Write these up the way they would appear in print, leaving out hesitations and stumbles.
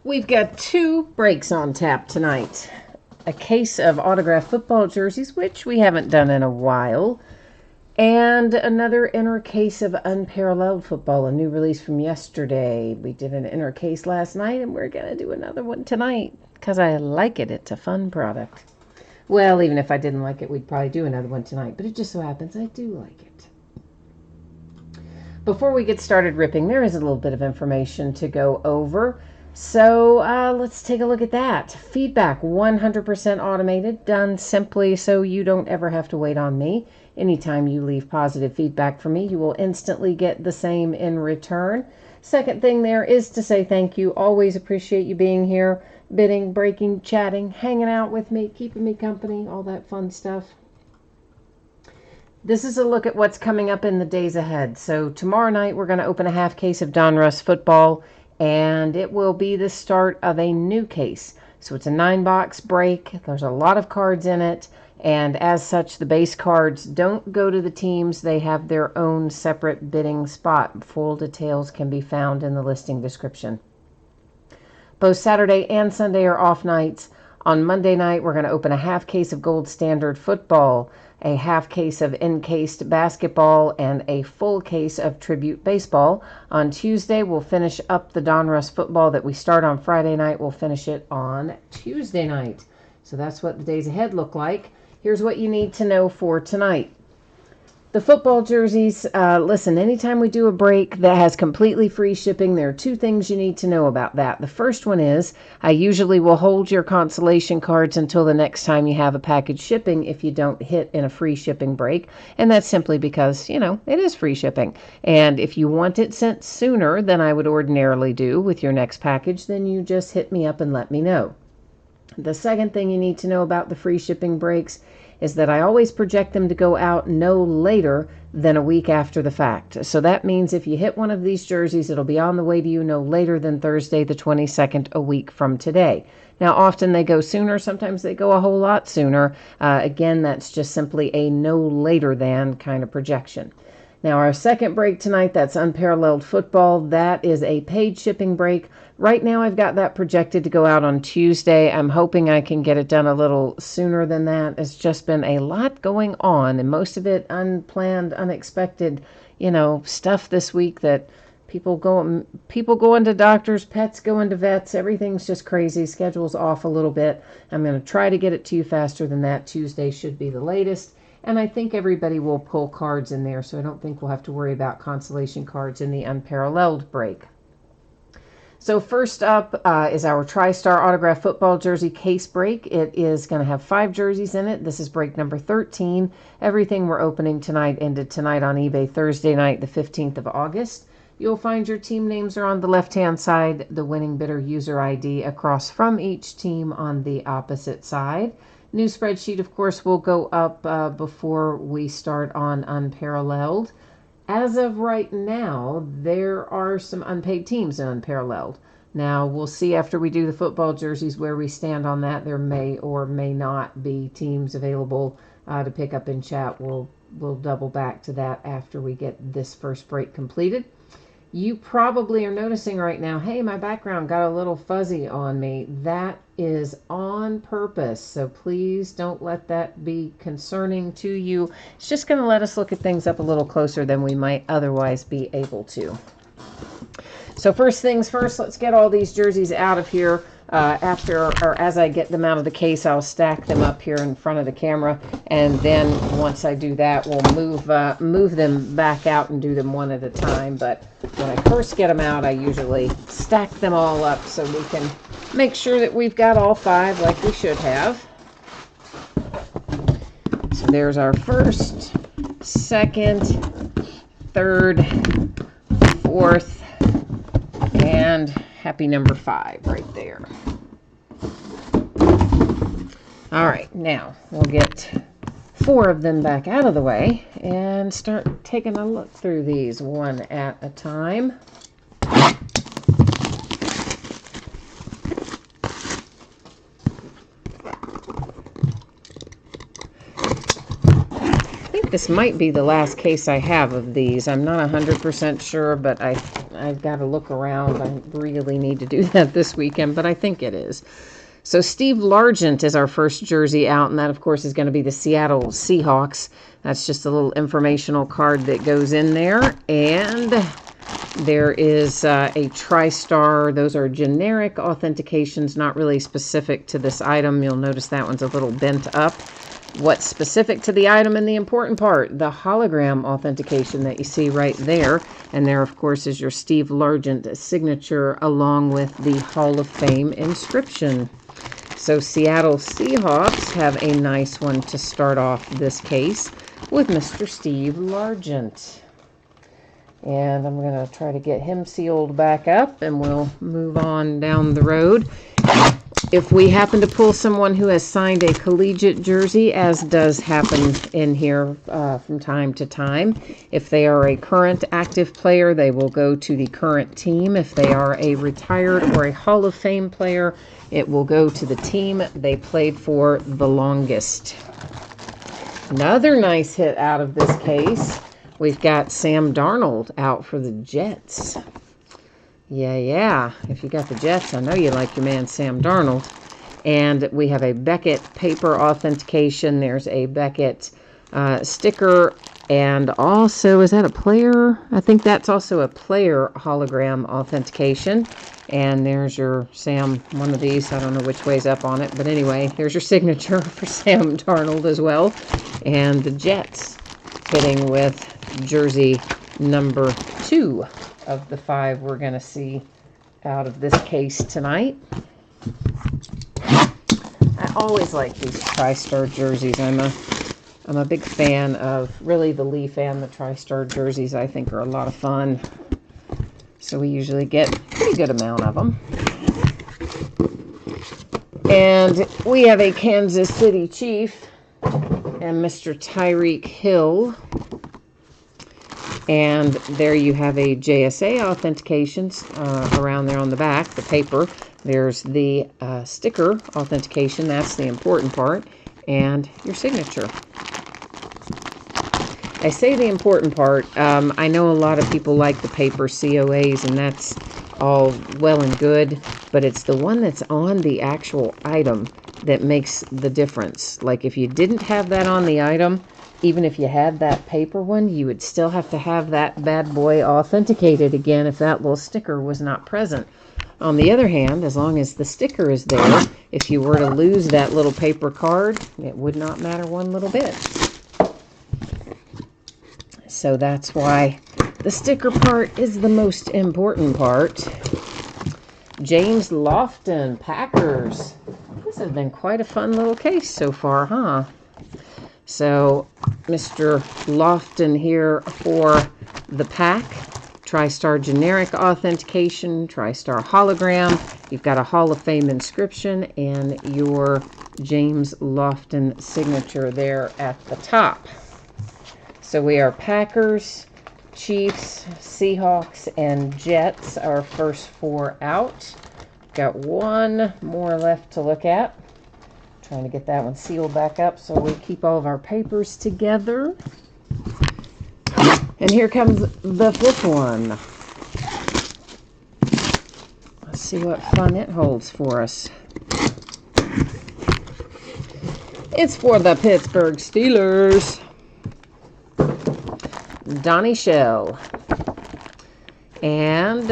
We've got two breaks on tap tonight. A case of autographed football jerseys, which we haven't done in a while, and another inner case of unparalleled football, a new release from yesterday. We did an inner case last night, and we're going to do another one tonight because I like it. It's a fun product. Well, even if I didn't like it, we'd probably do another one tonight, but it just so happens I do like it. Before we get started ripping, there is a little bit of information to go over. So let's take a look at that. Feedback, 100% automated, done simply so you don't ever have to wait on me. Anytime you leave positive feedback for me, you will instantly get the same in return. Second thing there is to say thank you. Always appreciate you being here, bidding, breaking, chatting, hanging out with me, keeping me company, all that fun stuff. This is a look at what's coming up in the days ahead. So tomorrow night we're going to open a half case of Donruss football, and it will be the start of a new case. So it's a 9-box break. There's a lot of cards in it, and as such, the base cards don't go to the teams. They have their own separate bidding spot. Full details can be found in the listing description. Both Saturday and Sunday are off nights. On Monday night, we're going to open a half case of Gold Standard football, a half case of encased basketball, and a full case of Tribute baseball. On Tuesday, we'll finish up the Donruss football that we start on Friday night. We'll finish it on Tuesday night. So that's what the days ahead look like. Here's what you need to know for tonight. The football jerseys, listen, anytime we do a break that has completely free shipping, there are two things you need to know about that. The first one is I usually will hold your consolation cards until the next time you have a package shipping if you don't hit in a free shipping break. And that's simply because, it is free shipping. And if you want it sent sooner than I would ordinarily do with your next package, then you just hit me up and let me know. The second thing you need to know about the free shipping breaks is that I always project them to go out no later than a week after the fact. So that means if you hit one of these jerseys, it'll be on the way to you no later than Thursday the 22nd, a week from today. Now, often they go sooner. Sometimes they go a whole lot sooner. Again, that's just simply a no later than kind of projection. Now, our second break tonight, that's Unparalleled Football. That is a paid shipping break. Right now, I've got that projected to go out on Tuesday. I'm hoping I can get it done a little sooner than that. It's just been a lot going on, and most of it unplanned, unexpected, stuff this week that people going to doctors, pets going to vets. Everything's just crazy. Schedule's off a little bit. I'm going to try to get it to you faster than that. Tuesday should be the latest. And I think everybody will pull cards in there, so I don't think we'll have to worry about consolation cards in the Unparalleled break. So first up is our TriStar Autograph Football Jersey case break. It is going to have 5 jerseys in it. This is break number 13. Everything we're opening tonight ended tonight on eBay Thursday night, the 15th of August. You'll find your team names are on the left-hand side, the winning bidder user ID across from each team on the opposite side. New spreadsheet, of course, will go up before we start on Unparalleled. As of right now, there are some unpaid teams in Unparalleled. Now, we'll see after we do the football jerseys where we stand on that. There may or may not be teams available to pick up in chat. We'll double back to that after we get this first break completed. You probably are noticing right now, hey, my background got a little fuzzy on me. That is on purpose, so please don't let that be concerning to you. It's just going to let us look at things up a little closer than we might otherwise be able to. So first things first, let's get all these jerseys out of here. As I get them out of the case, I'll stack them up here in front of the camera, and then once I do that, we'll move them back out and do them one at a time. But when I first get them out, I usually stack them all up so we can make sure that we've got all 5 like we should have. So there's our first, second, third, fourth, and happy number 5 right there. All right, now we'll get 4 of them back out of the way and start taking a look through these one at a time. I think this might be the last case I have of these. I'm not 100% sure, but I I've got to look around. I really need to do that this weekend, but I think it is. So Steve Largent is our first jersey out, and that, of course, is going to be the Seattle Seahawks. That's just a little informational card that goes in there. And there is a TriStar. Those are generic authentications, not really specific to this item. You'll notice that one's a little bent up. What's specific to the item and the important part, the hologram authentication that you see right there. And there, of course, is your Steve Largent signature along with the Hall of Fame inscription. So Seattle Seahawks have a nice one to start off this case with Mr. Steve Largent. And I'm going to try to get him sealed back up, and we'll move on down the road. If we happen to pull someone who has signed a collegiate jersey, as does happen in here from time to time, if they are a current active player, they will go to the current team. If they are a retired or a Hall of Fame player, it will go to the team they played for the longest. Another nice hit out of this case, we've got Sam Darnold out for the Jets. Yeah. If you got the Jets, I know you like your man Sam Darnold. And we have a Beckett paper authentication. There's a Beckett sticker. And also, is that a player? I think that's also a player hologram authentication. And there's your Sam, one of these. I don't know which way's up on it. But anyway, here's your signature for Sam Darnold as well. And the Jets hitting with jersey number 2 of the 5 we're going to see out of this case tonight. I always like these TriStar jerseys. I'm a big fan of really the Leaf and the TriStar jerseys. I think are a lot of fun. So we usually get a pretty good amount of them. And we have a Kansas City Chief and Mr. Tyreek Hill. And there you have a JSA authentications around there on the back, the paper. There's the sticker authentication. That's the important part. And your signature. I say the important part. I know a lot of people like the paper COAs, and that's all well and good. But it's the one that's on the actual item that makes the difference. Like if you didn't have that on the item, even if you had that paper one, you would still have to have that bad boy authenticated again if that little sticker was not present. On the other hand, as long as the sticker is there, if you were to lose that little paper card, it would not matter one little bit. So that's why the sticker part is the most important part. James Lofton, Packers. This has been quite a fun little case so far, huh? So, Mr. Lofton here for the pack. TriStar generic authentication, TriStar hologram. You've got a Hall of Fame inscription and your James Lofton signature there at the top. So we are Packers, Chiefs, Seahawks, and Jets, our first 4 out. Got one more left to look at. Trying to get that one sealed back up so we keep all of our papers together. And here comes the 5th one. Let's see what fun it holds for us. It's for the Pittsburgh Steelers. Donnie Shell. And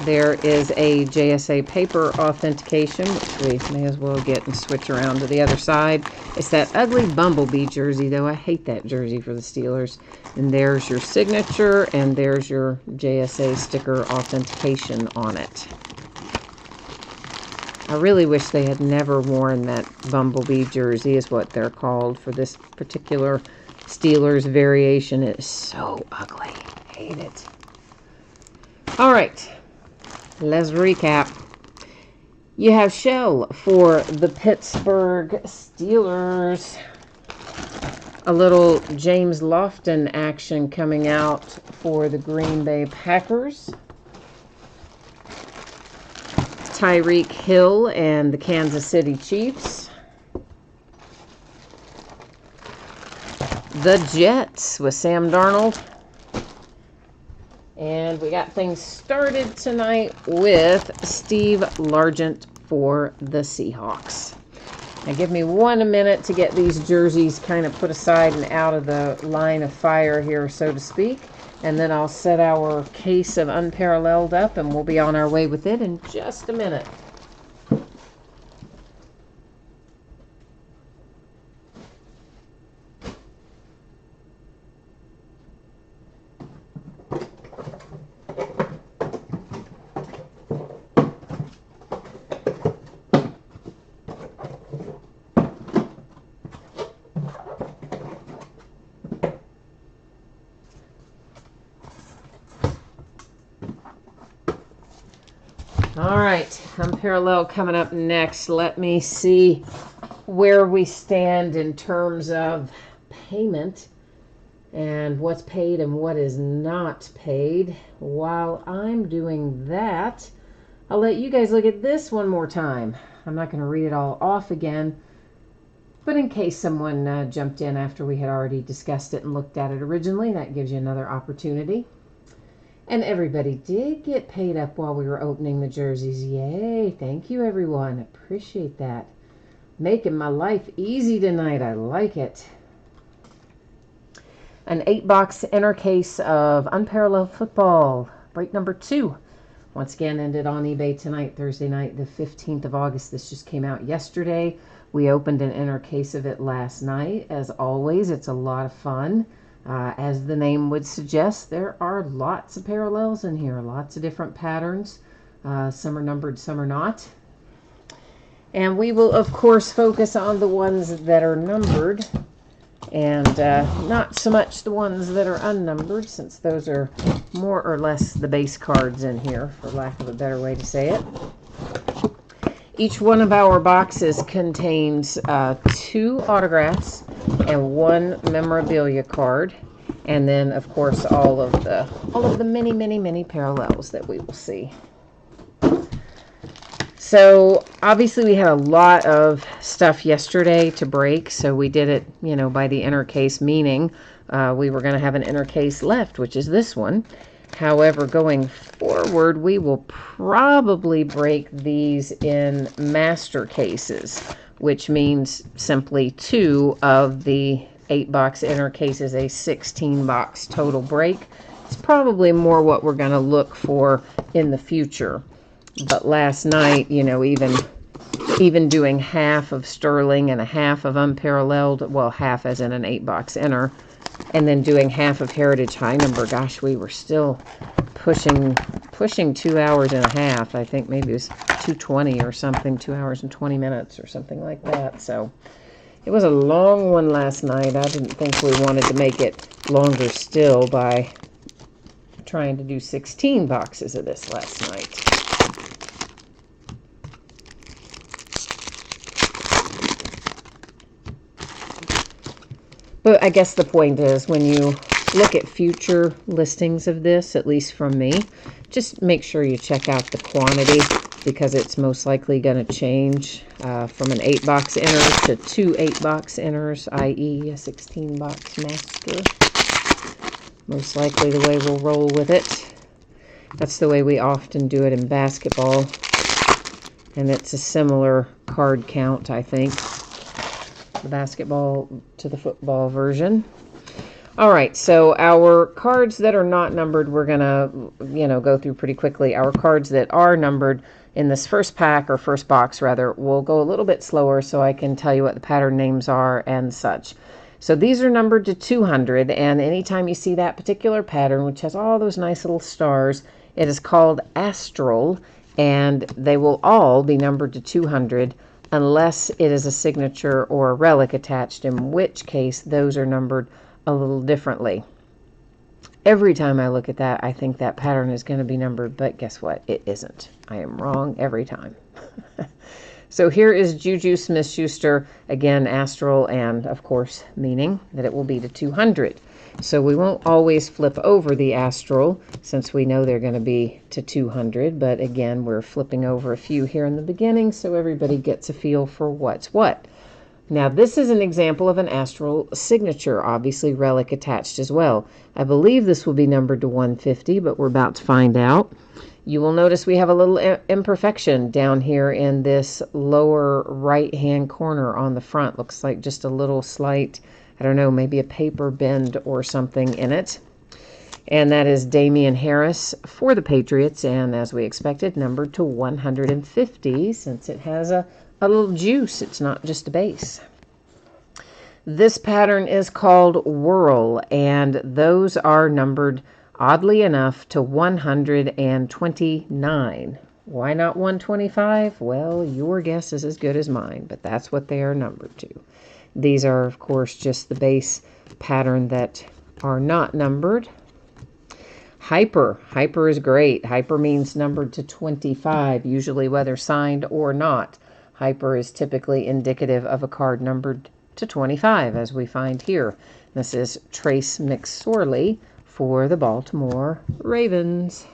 there is a JSA paper authentication, which we may as well get and switch around to the other side. It's that ugly Bumblebee jersey, though. I hate that jersey for the Steelers. And there's your signature, and there's your JSA sticker authentication on it. I really wish they had never worn that Bumblebee jersey, is what they're called, for this particular Steelers variation. It is so ugly. I hate it. All right, let's recap. You have Shell for the Pittsburgh Steelers. A little James Lofton action coming out for the Green Bay Packers. Tyreek Hill and the Kansas City Chiefs. The Jets with Sam Darnold. And we got things started tonight with Steve Largent for the Seahawks. Now give me 1 minute to get these jerseys kind of put aside and out of the line of fire here, so to speak. And then I'll set our case of Unparalleled up, and we'll be on our way with it in just a minute. All right, Unparalleled coming up next. Let me see where we stand in terms of payment and what's paid and what is not paid. While I'm doing that, I'll let you guys look at this one more time. I'm not going to read it all off again, but in case someone jumped in after we had already discussed it and looked at it originally, that gives you another opportunity. And everybody did get paid up while we were opening the jerseys. Yay. Thank you, everyone. Appreciate that. Making my life easy tonight. I like it. An 8-box inner case of Unparalleled Football. Break number 2. Once again, ended on eBay tonight, Thursday night, the 15th of August. This just came out yesterday. We opened an inner case of it last night. As always, it's a lot of fun. As the name would suggest, there are lots of parallels in here, lots of different patterns. Some are numbered, some are not. And we will, of course, focus on the ones that are numbered and not so much the ones that are unnumbered, since those are more or less the base cards in here, for lack of a better way to say it. Each one of our boxes contains 2 autographs and 1 memorabilia card, and then of course all of the many parallels that we will see. So obviously we had a lot of stuff yesterday to break, so we did it, by the inner case, meaning we were going to have an inner case left, which is this one. However, going forward, we will probably break these in master cases, which means simply 2 of the 8-box inner cases, a 16-box total break. It's probably more what we're going to look for in the future. But last night, even doing half of Sterling and a half of Unparalleled, well, half as in an 8-box inner, and then doing half of Heritage High Number, gosh, we were still pushing 2 hours and a half. I think maybe it was 2:20 or something, 2 hours and 20 minutes or something like that. So it was a long one last night. I didn't think we wanted to make it longer still by trying to do 16 boxes of this last night. But I guess the point is, when you look at future listings of this, at least from me, just make sure you check out the quantity, because it's most likely going to change from an 8-box inner to 2 8-box inners, i.e. a 16-box master. Most likely the way we'll roll with it. That's the way we often do it in basketball, and it's a similar card count, I think, the basketball to the football version. All right, so our cards that are not numbered, we're gonna, go through pretty quickly. Our cards that are numbered in this first pack, or first box rather, will go a little bit slower so I can tell you what the pattern names are and such. So these are numbered to 200, and anytime you see that particular pattern, which has all those nice little stars, it is called Astral, and they will all be numbered to 200 unless it is a signature or a relic attached, in which case those are numbered a little differently. Every time I look at that, I think that pattern is going to be numbered, but guess what? It isn't. I am wrong every time. So here is Juju Smith-Schuster, again, Astral, and of course, meaning that it will be to 200. So we won't always flip over the Astral, since we know they're going to be to 200, but again, we're flipping over a few here in the beginning, so everybody gets a feel for what's what. Now, this is an example of an astral signature, obviously relic attached as well. I believe this will be numbered to 150, but we're about to find out. You will notice we have a little imperfection down here in this lower right-hand corner on the front. Looks like just a little slight, I don't know, maybe a paper bend or something in it. And that is Damian Harris for the Patriots, and as we expected, numbered to 150 since it has a little juice. It's not just a base. This pattern is called Whirl, and those are numbered, oddly enough, to 129. Why not 125? Well, your guess is as good as mine, but that's what they are numbered to. These are, of course, just the base pattern that are not numbered. Hyper. Hyper is great. Hyper means numbered to 25, usually whether signed or not. Hyper is typically indicative of a card numbered to 25, as we find here. This is Trace McSorley for the Baltimore Ravens.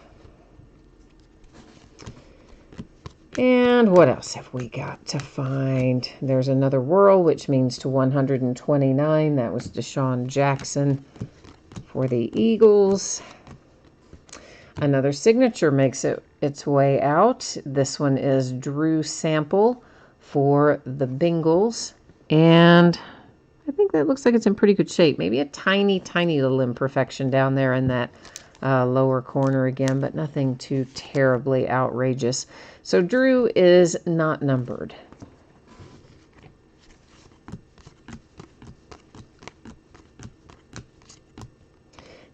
And what else have we got to find? There's another Whirl, which means to 129. That was Deshaun Jackson for the Eagles. Another signature makes its way out. This one is Drew Sample for the Bengals. And I think that looks like it's in pretty good shape. Maybe a tiny, tiny little imperfection down there in that lower corner again, but nothing too terribly outrageous. So Drew is not numbered.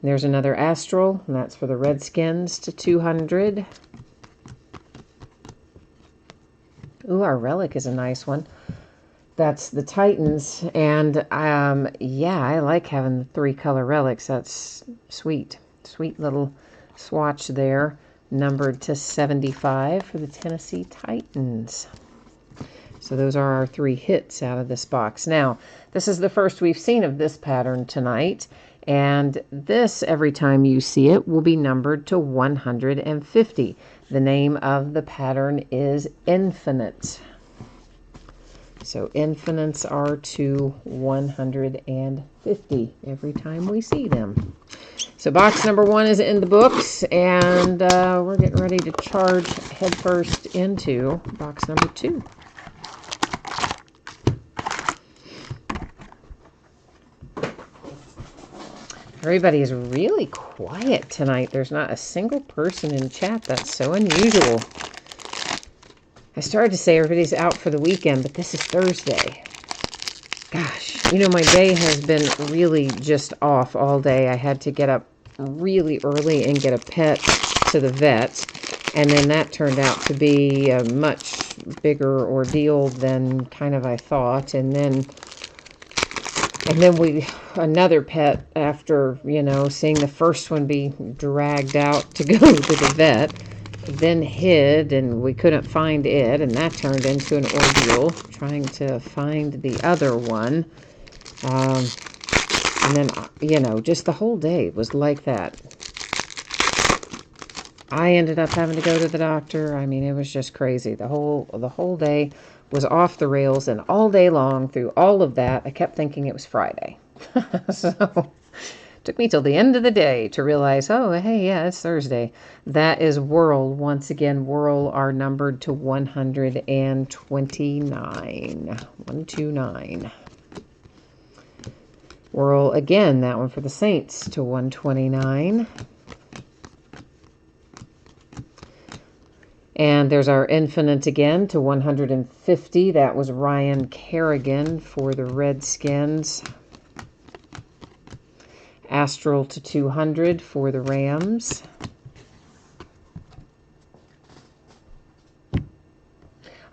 There's another Astral, and that's for the Redskins to 200. Ooh, our relic is a nice one. That's the Titans, and yeah, I like having the 3-color relics. That's sweet. Sweet little swatch there, numbered to 75 for the Tennessee Titans. So those are our 3 hits out of this box. Now, this is the first we've seen of this pattern tonight. And this, every time you see it, will be numbered to 150. The name of the pattern is Infinite. So infinites are to 150 every time we see them. So box number 1 is in the books, and we're getting ready to charge headfirst into box number 2. Everybody is really quiet tonight. There's not a single person in chat. That's so unusual. I started to say everybody's out for the weekend, but this is Thursday. Gosh, you know, my day has been really just off all day. I had to get up really early and get a pet to the vet, and then that turned out to be a much bigger ordeal than kind of I thought. And then we, another pet after, you know, seeing the first one be dragged out to go to the vet, then hid, and we couldn't find it, and that turned into an ordeal trying to find the other one. And then, you know, just the whole day was like that. I ended up having to go to the doctor. I mean, it was just crazy. The whole day was off the rails, and all day long through all of that, I kept thinking it was Friday. So it took me till the end of the day to realize, oh, hey, yeah, it's Thursday. That is Whirl. Once again, Whirl are numbered to 129. 129. Whirl again, that one for the Saints to 129. And there's our Infinite again to 150. That was Ryan Kerrigan for the Redskins. Astral to 200 for the Rams.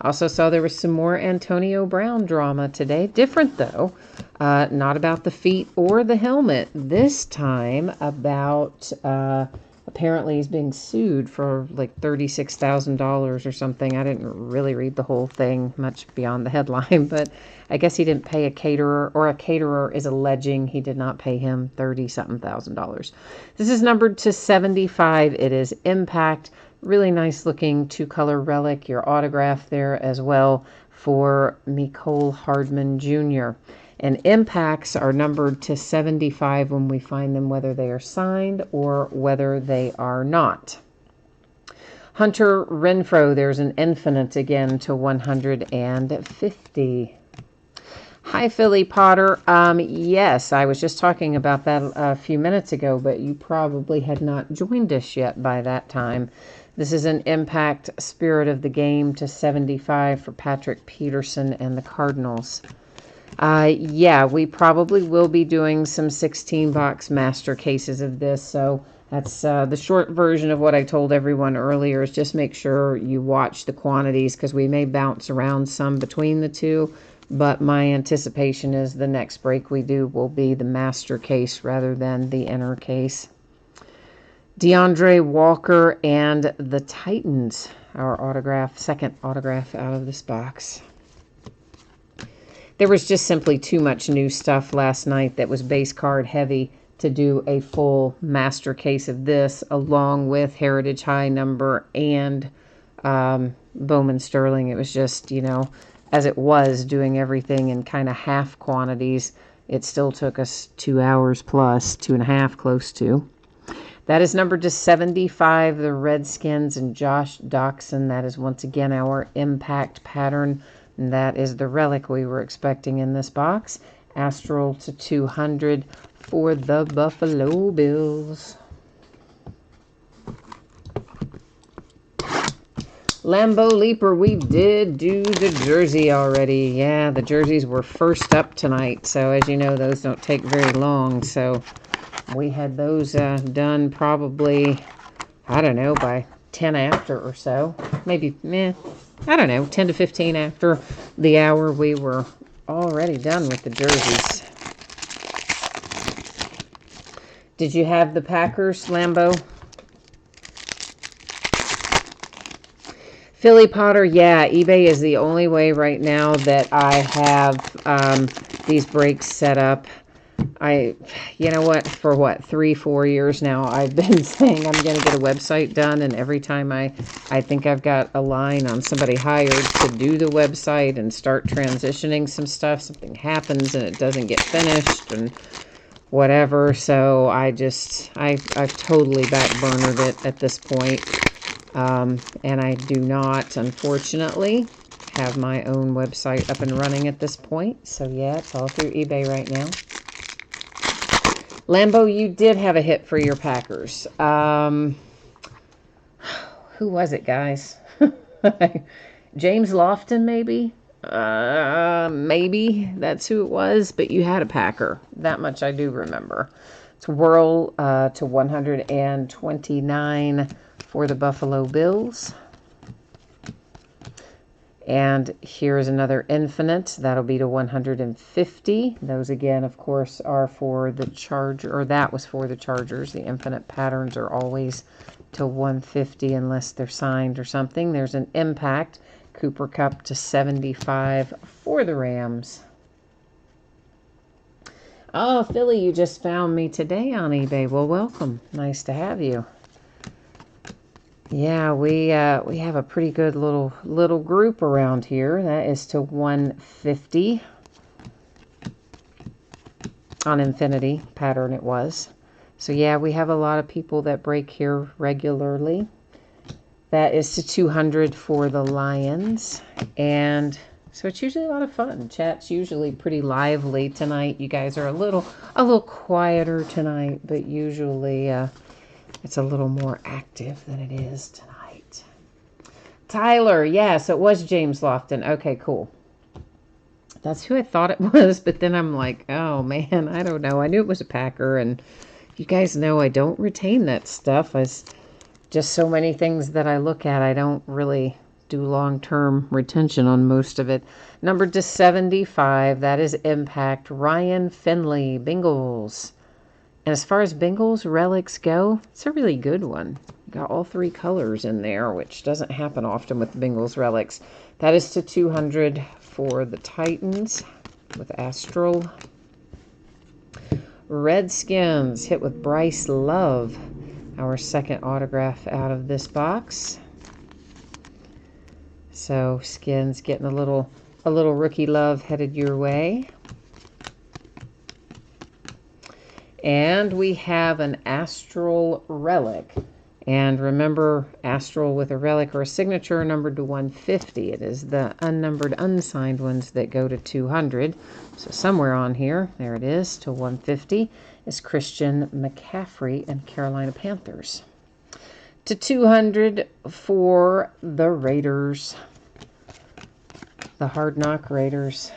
Also saw there was some more Antonio Brown drama today. Different, though. Not about the feet or the helmet. This time about... apparently he's being sued for like $36,000 or something. I didn't really read the whole thing much beyond the headline, but I guess he didn't pay a caterer, or a caterer is alleging he did not pay him $30-something thousand. This is numbered to 75. It is Impact Really nice looking 2-color relic. Your autograph there as well for Mecole Hardman Jr. And impacts are numbered to 75 when we find them, whether they are signed or whether they are not. Hunter Renfrow, there's an infinite again to 150. Hi, Philly Potter. Yes, I was just talking about that a few minutes ago, but you probably had not joined us yet by that time. This is an impact spirit of the game to 75 for Patrick Peterson and the Cardinals. Yeah, we probably will be doing some 16-box master cases of this, so that's the short version of what I told everyone earlier, is just make sure you watch the quantities because we may bounce around some between the two, but my anticipation is the next break we do will be the master case rather than the inner case. DeAndre Walker and the Titans, our autograph, second autograph out of this box. There was just simply too much new stuff last night that was base card heavy to do a full master case of this, along with Heritage High number and Bowman Sterling. It was just, you know, as it was doing everything in kind of half quantities, it still took us 2 hours plus, 2.5 close to. That is numbered to 75, the Redskins and Josh Doxson. That is once again our impact pattern. And that is the relic we were expecting in this box. Astral to 200 for the Buffalo Bills. Lambeau Leaper, we did do the jersey already. Yeah, the jerseys were first up tonight. So as you know, those don't take very long. So we had those done probably, I don't know, by 10 after or so. Maybe, I don't know, 10 to 15 after the hour. We were already done with the jerseys. Did you have the Packers, Lambeau? Philly Potter, yeah, eBay is the only way right now that I have these breaks set up. You know what, for 3-4 years now, I've been saying I'm going to get a website done, and every time I think I've got a line on somebody hired to do the website and start transitioning some stuff, something happens and it doesn't get finished and whatever. So I've totally backburnered it at this point. And I do not, unfortunately, have my own website up and running at this point. So yeah, it's all through eBay right now. Lambeau, you did have a hit for your Packers. Who was it, guys? James Lofton, maybe? Maybe that's who it was, but you had a Packer. That much I do remember. It's Whirl to 129 for the Buffalo Bills. And here's another infinite. That'll be to 150. Those again, of course, are for the Charger, or that was for the Chargers. The infinite patterns are always to 150 unless they're signed or something. There's an impact. Cooper Kupp to 75 for the Rams. Oh, Philly, you just found me today on eBay. Well, welcome. Nice to have you. Yeah, we have a pretty good little group around here. That is to 150 on Infinity pattern it was. So yeah, we have a lot of people that break here regularly. That is to 200 for the Lions. And so it's usually a lot of fun. Chat's usually pretty lively tonight. You guys are a little quieter tonight, but usually it's a little more active than it is tonight. Tyler, yes, it was James Lofton. Okay, cool. That's who I thought it was, but then I'm like, oh man, I don't know. I knew it was a Packer, and you guys know I don't retain that stuff. It's just so many things that I look at. I don't really do long-term retention on most of it. Numbered to 75, that is Impact. Ryan Finley, Bengals. And as far as Bengals relics go, it's a really good one. Got all 3 colors in there, which doesn't happen often with Bengals relics. That is to 200 for the Titans with Astral. Redskins hit with Bryce Love. our second autograph out of this box. So Skins getting a little rookie love headed your way. And we have an Astral Relic. And remember, Astral with a relic or a signature numbered to 150. It is the unnumbered, unsigned ones that go to 200. So somewhere on here, there it is, to 150, is Christian McCaffrey and Carolina Panthers. To 200 for the Raiders. The Hard Knock Raiders.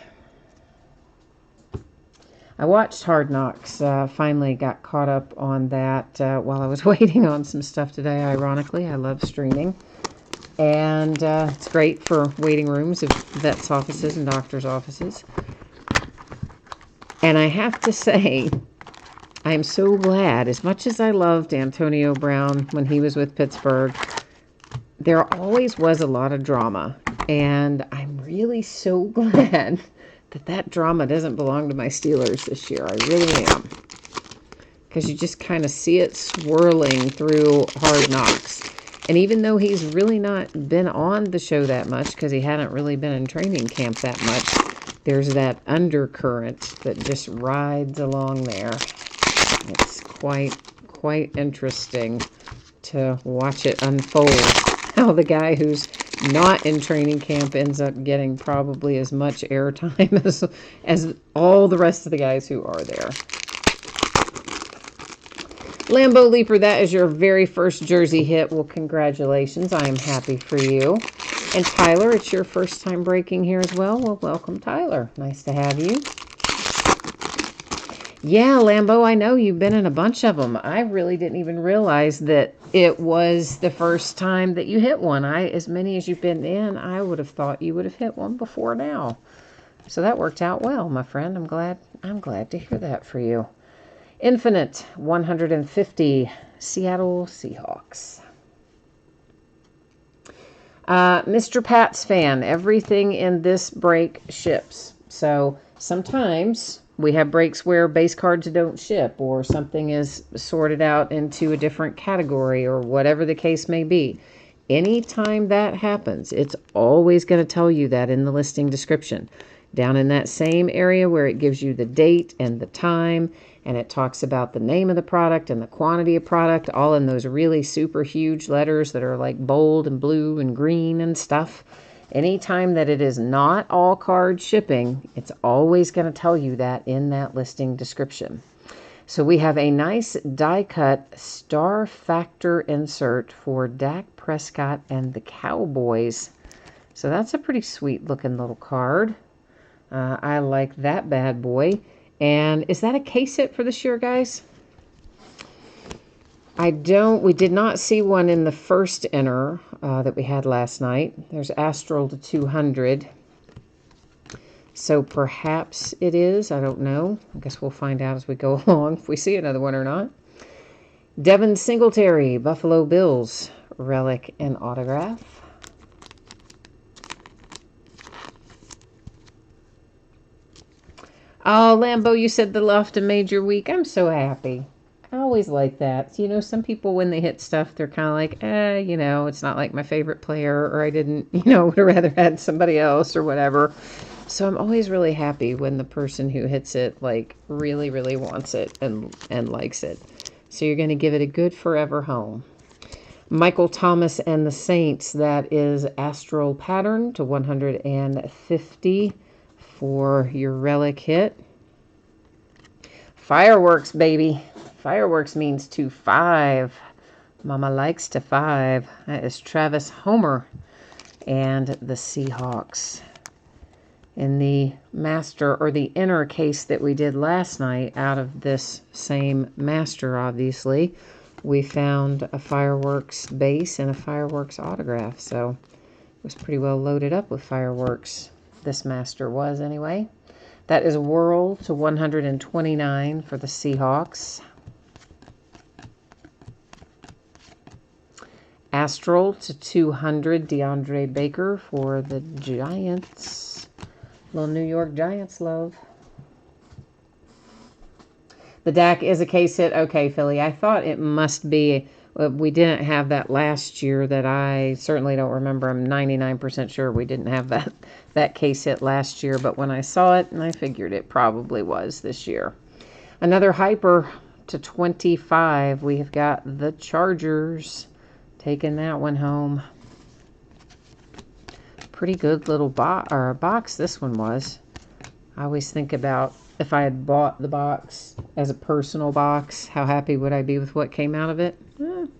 I watched Hard Knocks, finally got caught up on that while I was waiting on some stuff today, ironically. I love streaming. And it's great for waiting rooms of vets' offices and doctors' offices. And I have to say, I'm so glad, as much as I loved Antonio Brown when he was with Pittsburgh, there always was a lot of drama. And I'm really so glad that drama doesn't belong to my Steelers this year. I really am. Because you just kind of see it swirling through Hard Knocks. And even though he's really not been on the show that much, because he hadn't really been in training camp that much, there's that undercurrent that just rides along there. It's quite interesting to watch it unfold. How the guy who's not in training camp ends up getting probably as much airtime as all the rest of the guys who are there. Lambo Leaper, that is your very first jersey hit. Well, congratulations. I am happy for you. And Tyler, it's your first time breaking here as well. Well, welcome, Tyler. Nice to have you. Yeah, Lambo, I know you've been in a bunch of them. I really didn't even realize that it was the first time that you hit one. As many as you've been in, I would have thought you would have hit one before now. So that worked out well, my friend. I'm glad to hear that for you. Infinite 150 Seattle Seahawks. Mr. Pats fan, everything in this break ships. So sometimes we have breaks where base cards don't ship, or something is sorted out into a different category, or whatever the case may be. Anytime that happens, it's always going to tell you that in the listing description. Down in that same area where it gives you the date and the time, and it talks about the name of the product and the quantity of product, all in those really super huge letters that are like bold and blue and green and stuff. Anytime that it is not all card shipping, it's always going to tell you that in that listing description. So we have a nice die-cut Star Factor insert for Dak Prescott and the Cowboys. So that's a pretty sweet looking little card. I like that bad boy. And is that a case hit for this year, guys? We did not see one in the first inner that we had last night. There's Astral to 200. So perhaps it is. I don't know. I guess we'll find out as we go along if we see another one or not. Devin Singletary, Buffalo Bills, relic and autograph. Oh, Lambo, you said the Lofton made your week. I'm so happy. I always like that. You know, some people, when they hit stuff, they're kind of like, you know, it's not like my favorite player, or I didn't, you know, would have rather had somebody else or whatever. So I'm always really happy when the person who hits it, like, really, really wants it and likes it. So you're going to give it a good forever home. Michael Thomas and the Saints, that is Astral Pattern to 150 for your relic hit. Fireworks, baby. Fireworks means 2-5. Mama likes to 5. That is Travis Homer and the Seahawks. In the master, or the inner case that we did last night, out of this same master, obviously, we found a fireworks base and a fireworks autograph. So it was pretty well loaded up with fireworks. This master was, anyway. That is Whirl to 129 for the Seahawks. Astral to 200, DeAndre Baker for the Giants. Little New York Giants love. The Dak is a case hit. Okay, Philly. I thought it must be We didn't have that last year that I certainly don't remember. I'm 99% sure we didn't have that case hit last year, but when I saw it, and I figured it probably was this year. Another hyper to 25. We have got the Chargers taking that one home. Pretty good little box this one was. I always think about if I had bought the box as a personal box, how happy would I be with what came out of it?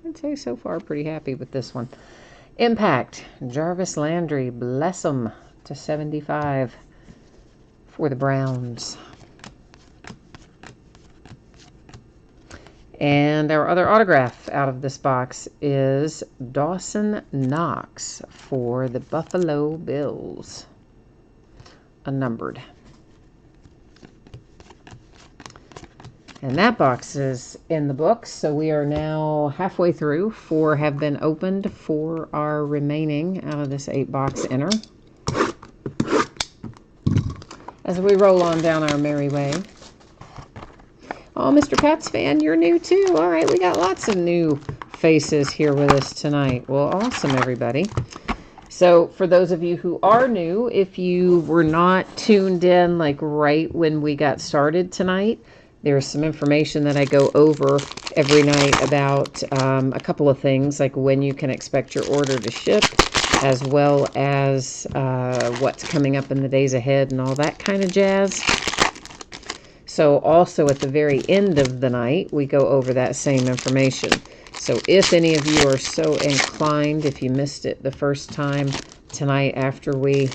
I'd say so far pretty happy with this one. Impact, Jarvis Landry, bless him, to 75 for the Browns. And our other autograph out of this box is Dawson Knox for the Buffalo Bills. Unnumbered. And that box is in the books, so we are now halfway through. 4 have been opened for our remaining out of this 8-box inner. As we roll on down our merry way. Oh, Mr. Pats fan, you're new too. All right, we got lots of new faces here with us tonight. Well, awesome, everybody. So for those of you who are new, if you were not tuned in like right when we got started tonight, there's some information that I go over every night about a couple of things, like when you can expect your order to ship, as well as what's coming up in the days ahead and all that kind of jazz. So also at the very end of the night, we go over that same information. So if any of you are so inclined, if you missed it the first time, tonight after we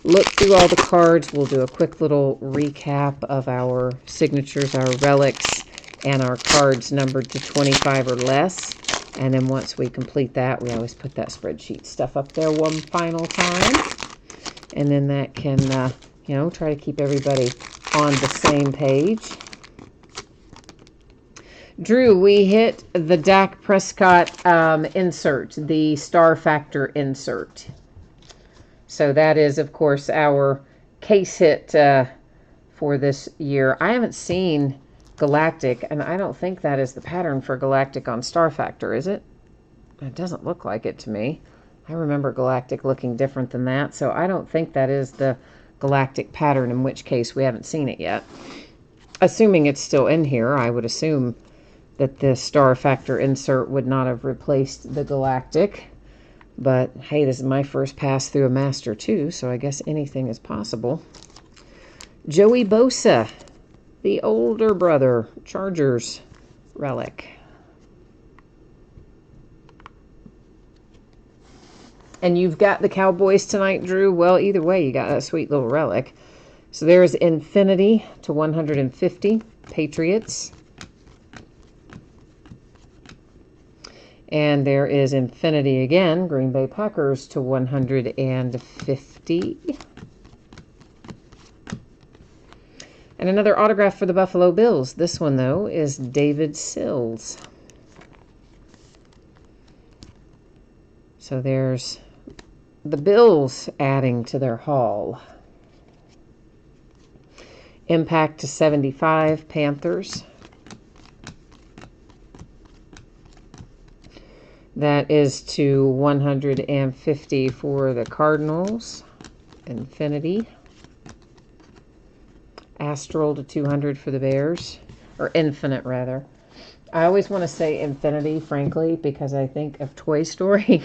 look through all the cards, we'll do a quick little recap of our signatures, our relics, and our cards numbered to 25 or less. And then once we complete that, we always put that spreadsheet stuff up there one final time. And then that can, try to keep everybody on the same page. Drew, we hit the Dak Prescott insert, the Star Factor insert. So that is, of course, our case hit for this year. I haven't seen Galactic, and I don't think that is the pattern for Galactic on Star Factor, is it? It doesn't look like it to me. I remember Galactic looking different than that, so I don't think that is the Galactic pattern, in which case we haven't seen it yet. Assuming it's still in here, I would assume that the Star Factor insert would not have replaced the Galactic. But, hey, this is my first pass through a master, too, so I guess anything is possible. Joey Bosa, the older brother, Chargers relic. And you've got the Cowboys tonight, Drew. Well, either way, you got that sweet little relic. So there's Infinity to 150, Patriots. And there is Infinity again, Green Bay Packers to 150. And another autograph for the Buffalo Bills. This one, though, is David Sills. So there's the Bills adding to their haul. Impact to 75, Panthers. That is to 150 for the Cardinals. Infinity. Astral to 200 for the Bears. Or Infinite, rather. I always want to say Infinity, frankly, because I think of Toy Story.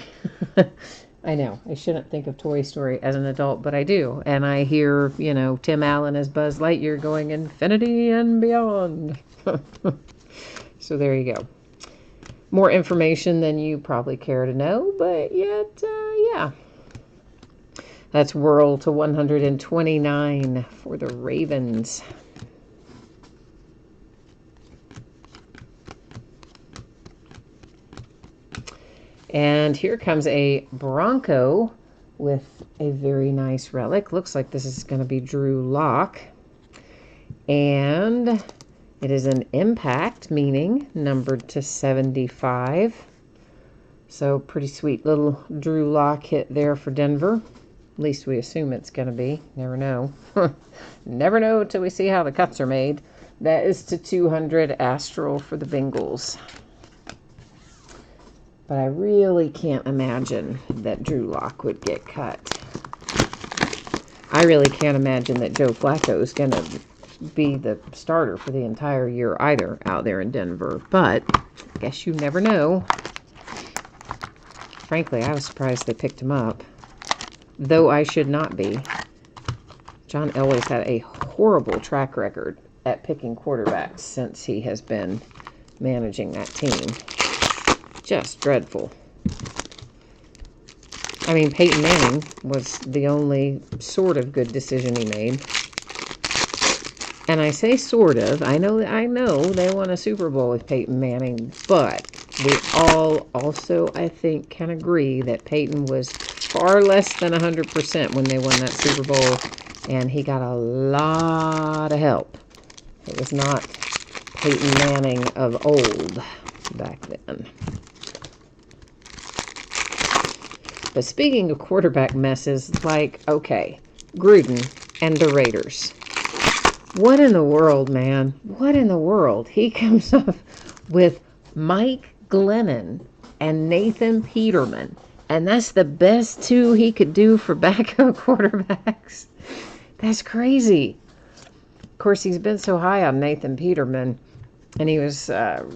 I know, I shouldn't think of Toy Story as an adult, but I do. And I hear, Tim Allen as Buzz Lightyear going infinity and beyond. So there you go. More information than you probably care to know, but yet, yeah. That's Whirl to 129 for the Ravens. And here comes a Bronco with a very nice relic. Looks like this is going to be Drew Lock. And it is an Impact, meaning numbered to 75. So pretty sweet little Drew Lock hit there for Denver. At least we assume it's going to be. Never know. Never know until we see how the cuts are made. That is to 200 Astral for the Bengals. But I really can't imagine that Drew Lock would get cut. I really can't imagine that Joe Flacco is going to be the starter for the entire year either out there in Denver. But I guess you never know. Frankly, I was surprised they picked him up. Though I should not be. John Elway's had a horrible track record at picking quarterbacks since he has been managing that team. Just dreadful. I mean, Peyton Manning was the only sort of good decision he made. And I say sort of. I know they won a Super Bowl with Peyton Manning, but we all also, I think, can agree that Peyton was far less than 100% when they won that Super Bowl, and he got a lot of help. It was not Peyton Manning of old back then. But speaking of quarterback messes, like, okay, Gruden and the Raiders. What in the world, man? What in the world? He comes up with Mike Glennon and Nathan Peterman. And that's the best two he could do for backup quarterbacks. That's crazy. Of course, he's been so high on Nathan Peterman. And he was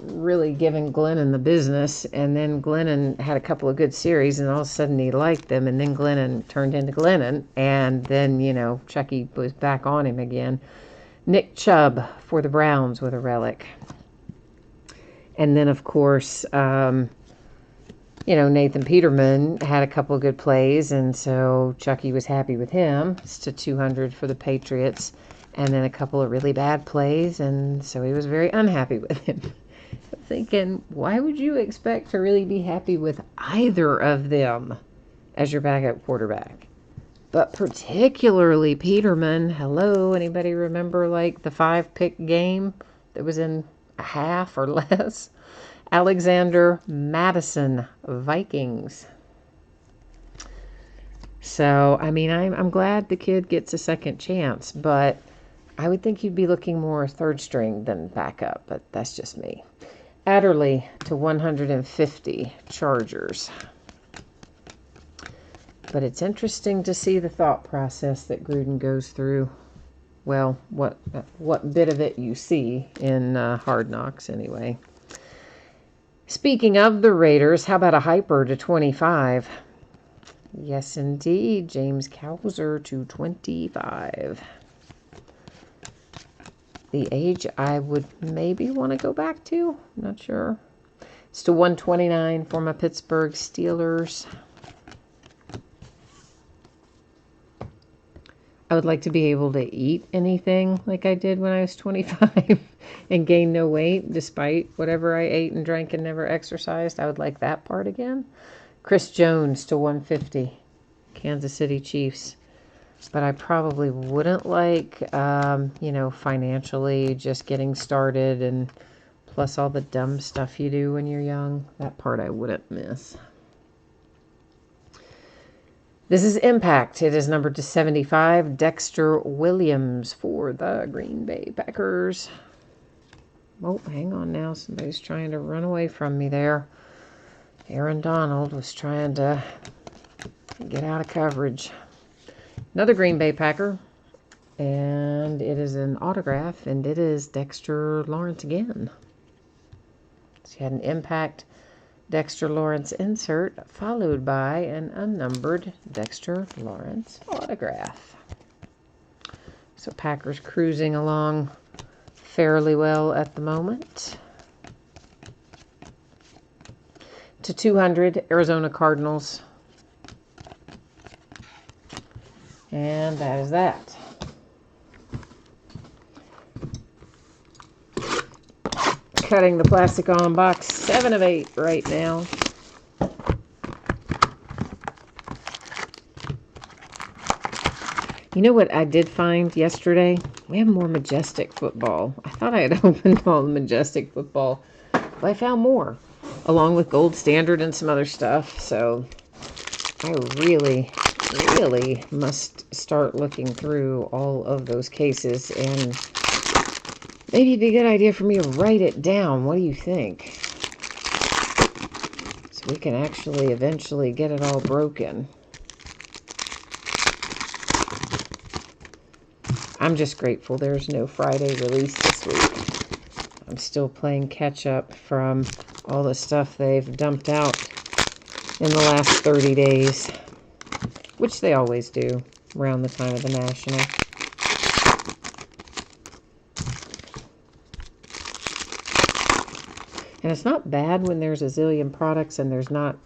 really giving Glennon the business. And then Glennon had a couple of good series. And all of a sudden he liked them. And then Glennon turned into Glennon. And then, Chucky was back on him again. Nick Chubb for the Browns with a relic. And then, of course, Nathan Peterman had a couple of good plays, and so Chucky was happy with him. It's to 200 for the Patriots. And then a couple of really bad plays, and so he was very unhappy with him. I'm thinking, why would you expect to really be happy with either of them as your backup quarterback? But particularly Peterman. Hello, anybody remember like the 5-pick game that was in a half or less? Alexander Madison, Vikings. So, I mean, I'm glad the kid gets a second chance, but I would think you'd be looking more third string than backup, but that's just me. Adderley to 150, Chargers. But it's interesting to see the thought process that Gruden goes through. Well, what bit of it you see in Hard Knocks anyway. Speaking of the Raiders, how about a hyper to 25? Yes, indeed. James Cowser to 25. The age I would maybe want to go back to. Not sure. It's to 129 for my Pittsburgh Steelers. I would like to be able to eat anything like I did when I was 25 and gain no weight despite whatever I ate and drank and never exercised. I would like that part again. Chris Jones to 150, Kansas City Chiefs. But I probably wouldn't like, financially just getting started and plus all the dumb stuff you do when you're young. That part I wouldn't miss. This is Impact. It is numbered to 75. Dexter Williams for the Green Bay Packers. Oh, hang on now. Somebody's trying to run away from me there. Aaron Donald was trying to get out of coverage. Another Green Bay Packer. And it is an autograph, and it is Dexter Lawrence again. So you had an Impact Dexter Lawrence insert, followed by an unnumbered Dexter Lawrence autograph. So Packers cruising along fairly well at the moment. To 200, Arizona Cardinals. And that is that. Cutting the plastic on box 7 of 8 right now. You know what I did find yesterday? We have more Majestic football. I thought I had opened all the Majestic football, but I found more, along with Gold Standard and some other stuff. So I really must start looking through all of those cases, and maybe it'd be a good idea for me to write it down. What do you think? So we can actually eventually get it all broken. I'm just grateful there's no Friday release this week. I'm still playing catch up from all the stuff they've dumped out in the last 30 days, which they always do around the time of the National. And it's not bad when there's a zillion products and there's not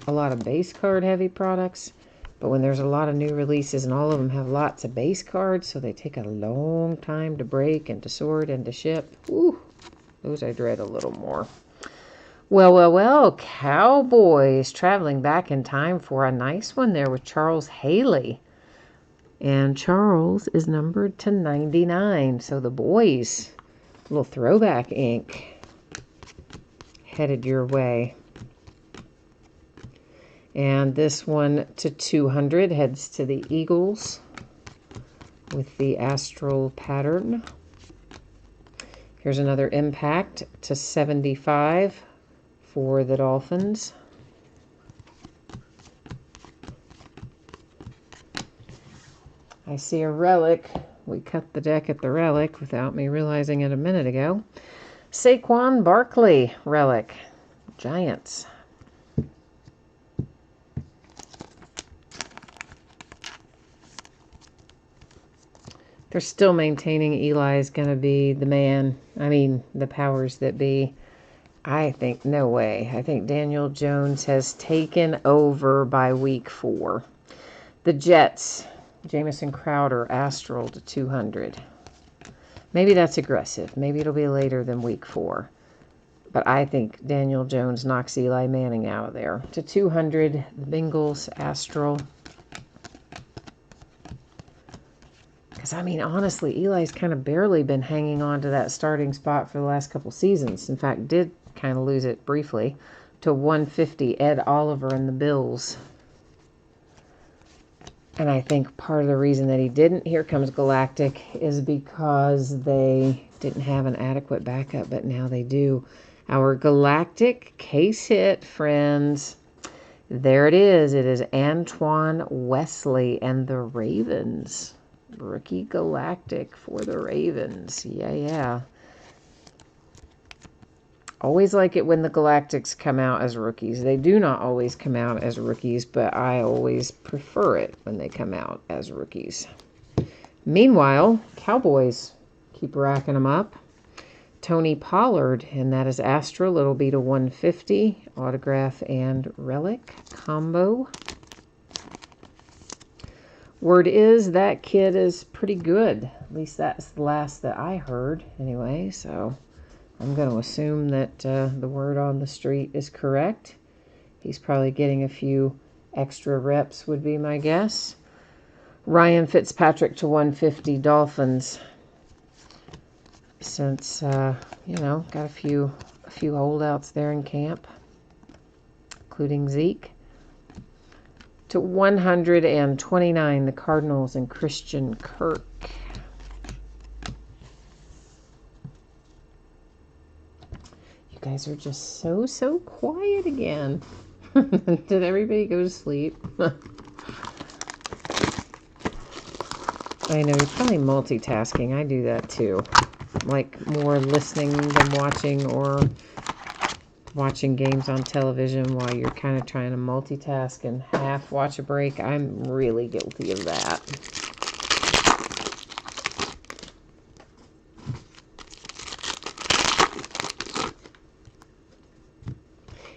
a lot of base card heavy products. But when there's a lot of new releases and all of them have lots of base cards, so they take a long time to break and to sort and to ship. Ooh, those I dread a little more. Well, Cowboys traveling back in time for a nice one there with Charles Haley. And Charles is numbered to 99. So the boys, little throwback ink headed your way. And this one to 200 heads to the Eagles with the astral pattern. Here's another impact to 75 for the Dolphins. I see a relic. We cut the deck at the relic without me realizing it a minute ago. Saquon Barkley relic. Giants. They're still maintaining Eli's going to be the man. I mean, the powers that be. I think, no way. I think Daniel Jones has taken over by week 4. The Jets, Jamison Crowder, astral to 200. Maybe that's aggressive. Maybe it'll be later than week 4. But I think Daniel Jones knocks Eli Manning out of there. To 200, the Bengals, astral. Because, I mean, honestly, Eli's kind of barely been hanging on to that starting spot for the last couple seasons. In fact, did kind of lose it briefly to 150, Ed Oliver and the Bills. And I think part of the reason that he didn't, here comes Galactic, is because they didn't have an adequate backup, but now they do. Our Galactic case hit, friends. There it is. It is Antoine Wesley and the Ravens. Rookie Galactic for the Ravens. Yeah. Always like it when the Galactics come out as rookies. They do not always come out as rookies, but I always prefer it when they come out as rookies. Meanwhile, Cowboys keep racking them up. Tony Pollard, and that is astral. It'll be to 150. Autograph and relic combo. Word is that kid is pretty good. At least that's the last that I heard anyway, so I'm going to assume that the word on the street is correct. He's probably getting a few extra reps would be my guess. Ryan Fitzpatrick to 150 Dolphins. Since, got a few holdouts there in camp, including Zeke. To 129, the Cardinals and Christian Kirk. You guys are just so quiet again. Did everybody go to sleep? I know, you're probably multitasking. I do that too. Like more listening than watching, or watching games on television while you're kind of trying to multitask and half watch a break. I'm really guilty of that.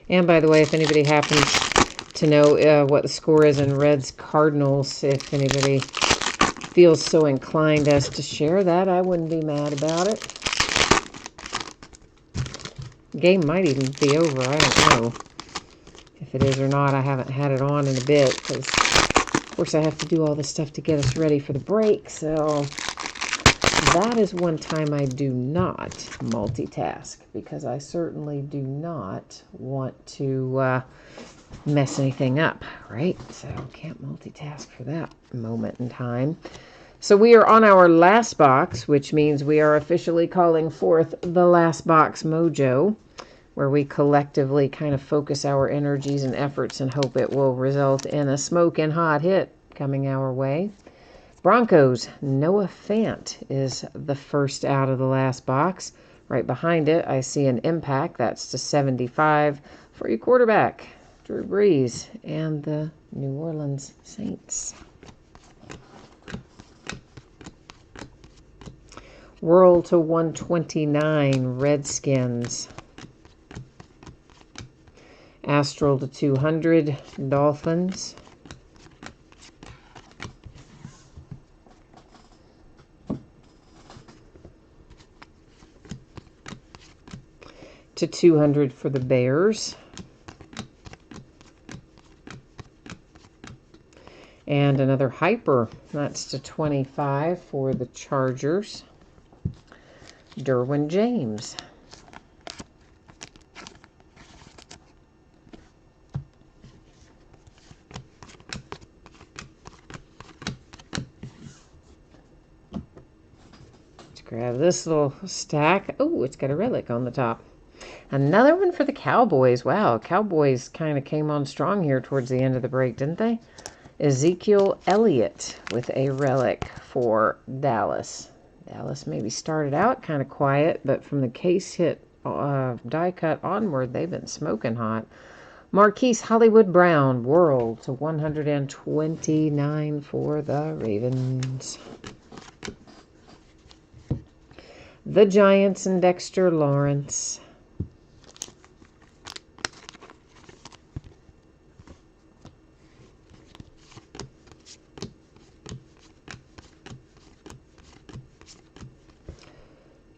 And by the way, if anybody happens to know what the score is in Reds Cardinals, if anybody feels so inclined as to share that, I wouldn't be mad about it. Game might even be over. I don't know if it is or not. I haven't had it on in a bit because, of course, I have to do all this stuff to get us ready for the break. So that is one time I do not multitask, because I certainly do not want to mess anything up, right? So can't multitask for that moment in time. So we are on our last box, which means we are officially calling forth the last box mojo. where we collectively kind of focus our energies and efforts and hope it will result in a smoking hot hit coming our way. Broncos, Noah Fant is the first out of the last box. Right behind it, I see an impact. That's to 75 for your quarterback, Drew Brees, and the New Orleans Saints. World to 129, Redskins. Astral to 200, Dolphins. To 200 for the Bears. And another hyper. That's to 25 for the Chargers. Derwin James. Let's grab this little stack. Oh, it's got a relic on the top. Another one for the Cowboys. Wow, Cowboys kind of came on strong here towards the end of the break, didn't they? Ezekiel Elliott with a relic for Dallas. Dallas maybe started out kind of quiet, but from the case hit die cut onward, they've been smoking hot. Marquise Hollywood Brown, World to 129 for the Ravens. The Giants and Dexter Lawrence.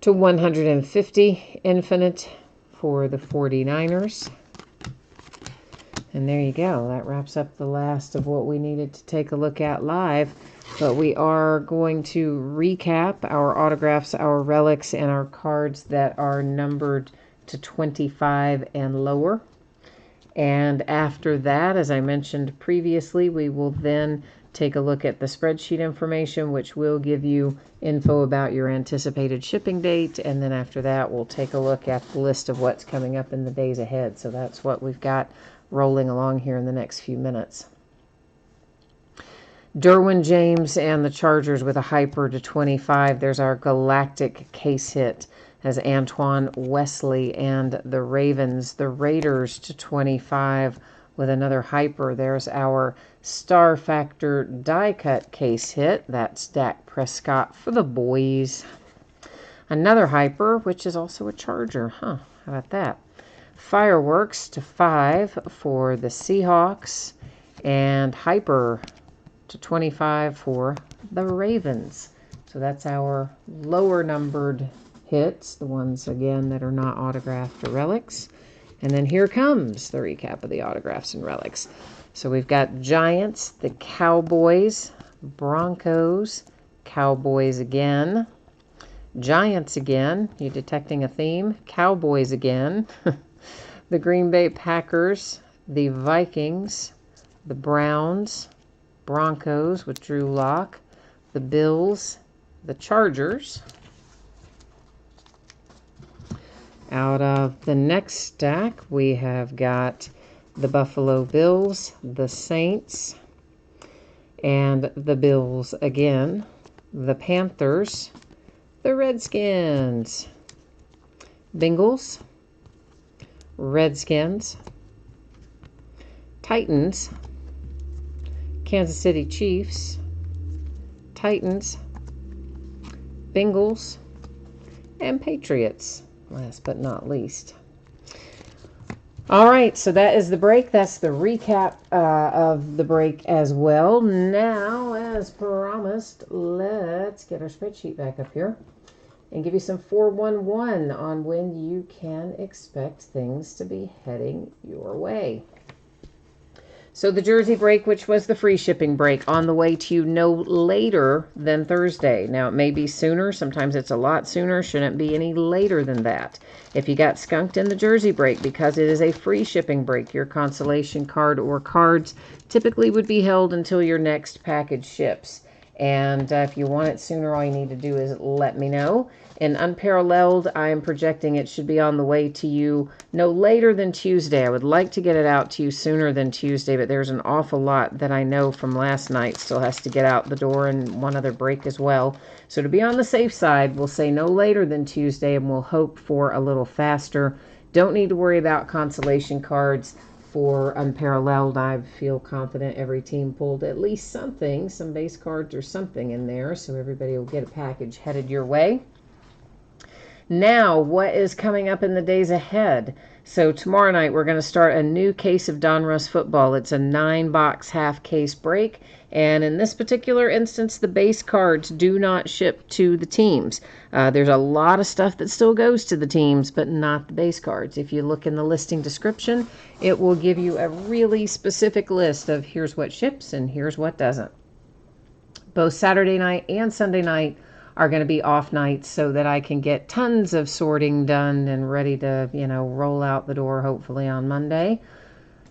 To 150, Infinite for the 49ers. And there you go. That wraps up the last of what we needed to take a look at live. But we are going to recap our autographs, our relics, and our cards that are numbered to 25 and lower. And after that, as I mentioned previously, we will then take a look at the spreadsheet information, which will give you info about your anticipated shipping date. And then after that, we'll take a look at the list of what's coming up in the days ahead. So that's what we've got rolling along here in the next few minutes. Derwin James and the Chargers with a hyper to 25. There's our galactic case hit as Antoine Wesley and the Ravens. The Raiders to 25 with another hyper. There's our Star Factor die cut case hit. That's Dak Prescott for the boys. Another hyper, which is also a Charger. How about that? Fireworks to 5 for the Seahawks. And hyper to 25 for the Ravens. So that's our lower numbered hits, the ones, again, that are not autographed or relics. And then here comes the recap of the autographs and relics. So we've got Giants, the Cowboys, Broncos, Cowboys again, Giants again. You detecting a theme? Cowboys again. The Green Bay Packers, the Vikings, the Browns, Broncos with Drew Lock, the Bills, the Chargers. Out of the next stack, we have got the Buffalo Bills, the Saints, and the Bills again, the Panthers, the Redskins, Bengals, Redskins, Titans, Kansas City Chiefs, Titans, Bengals, and Patriots, last but not least. All right, so that is the break. That's the recap of the break as well. Now, as promised, let's get our spreadsheet back up here and give you some 411 on when you can expect things to be heading your way. So the Jersey break, which was the free shipping break, on the way to you no later than Thursday. Now, it may be sooner. Sometimes it's a lot sooner. Shouldn't be any later than that. If you got skunked in the Jersey break because it is a free shipping break, your consolation card or cards typically would be held until your next package ships. And if you want it sooner, all you need to do is let me know. In Unparalleled, I am projecting it should be on the way to you no later than Tuesday. I would like to get it out to you sooner than Tuesday, but there's an awful lot that I know from last night still has to get out the door, and one other break as well. So to be on the safe side, we'll say no later than Tuesday, and we'll hope for a little faster. Don't need to worry about consolation cards. For Unparalleled, I feel confident every team pulled at least something, some base cards or something in there, so everybody will get a package headed your way. Now, what is coming up in the days ahead? So tomorrow night, we're going to start a new case of Donruss football. It's a 9-box half case break. And in this particular instance, the base cards do not ship to the teams. There's a lot of stuff that still goes to the teams, but not the base cards. If you look in the listing description, it will give you a really specific list of here's what ships and here's what doesn't. Both Saturday night and Sunday night are going to be off nights so that I can get tons of sorting done and ready to, roll out the door hopefully on Monday.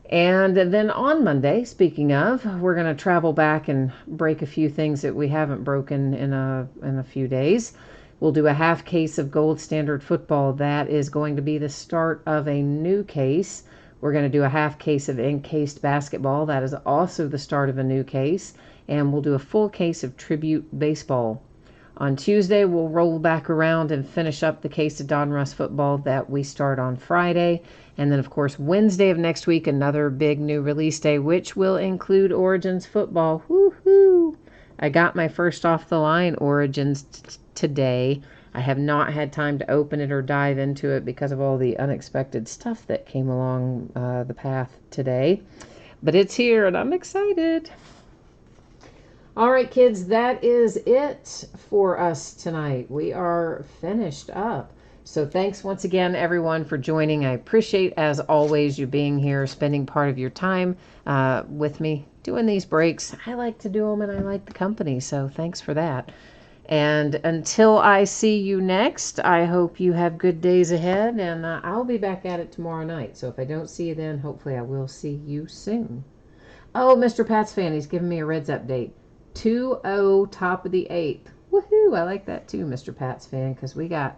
And then on Monday, speaking of, we're going to travel back and break a few things that we haven't broken in a few days. We'll do a half case of Gold Standard football. That is going to be the start of a new case. We're going to do a half case of encased basketball. That is also the start of a new case. And we'll do a full case of Tribute baseball. On Tuesday, we'll roll back around and finish up the case of Donruss football that we start on Friday. And then, of course, Wednesday of next week, another big new release day, which will include Origins football. Woohoo! I got my first off the line Origins today. I have not had time to open it or dive into it because of all the unexpected stuff that came along the path today. But it's here and I'm excited. All right, kids, that is it for us tonight. We are finished up. So thanks once again, everyone, for joining. I appreciate, as always, you being here, spending part of your time with me doing these breaks. I like to do them and I like the company, so thanks for that. And until I see you next, I hope you have good days ahead, and I'll be back at it tomorrow night. So if I don't see you then, hopefully I will see you soon. Oh, Mr. Pats fan, he's giving me a Reds update. 2-0 top of the 8th. Woohoo! I like that too, Mr. Pats fan, because we got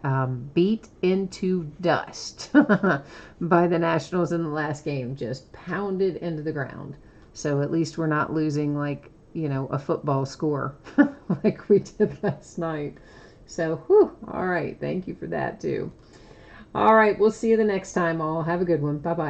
beat into dust by the Nationals in the last game. Just pounded into the ground. So at least we're not losing like, a football score like we did last night. So, whew, all right. Thank you for that too. All right. We'll see you the next time all. Have a good one. Bye-bye.